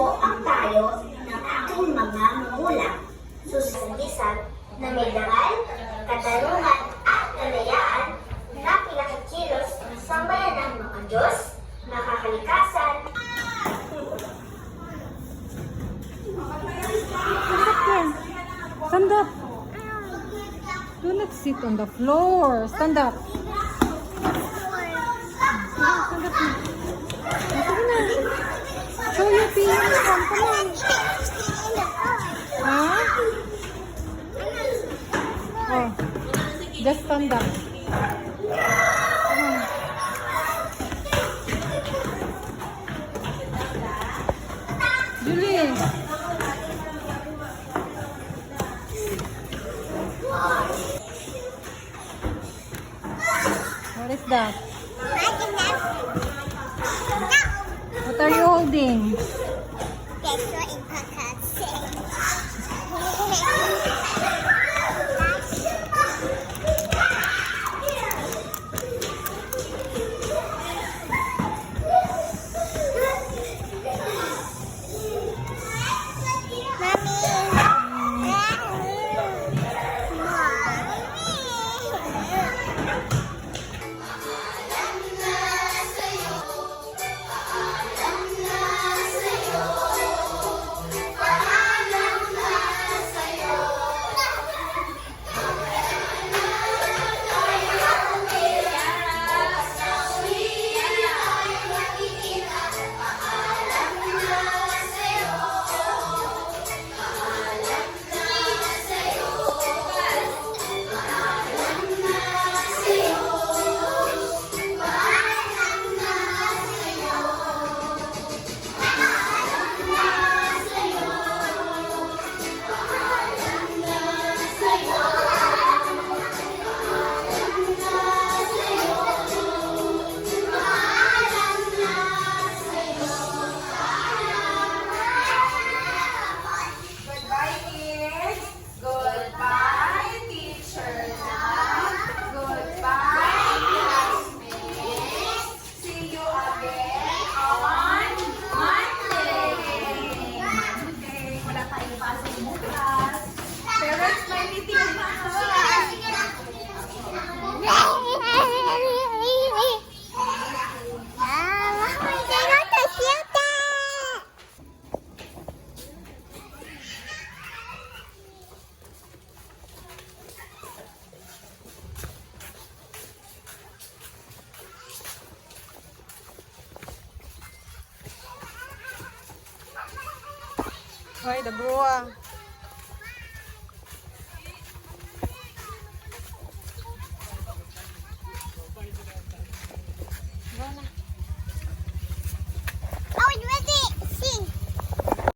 po ang tayo ng aking mga magulang. Susagisan na may dangal, katarungan at kalayaan na pinakikilos sa bayan ng mga Diyos, nakakalikasan. Stand up. Do not sit on the floor. Stand up. Stand up. Sige na. Show your uniform. Come on. Huh? Oh. Just stand up. Come on. Julie. What is that? What are you holding? Ay, the broa.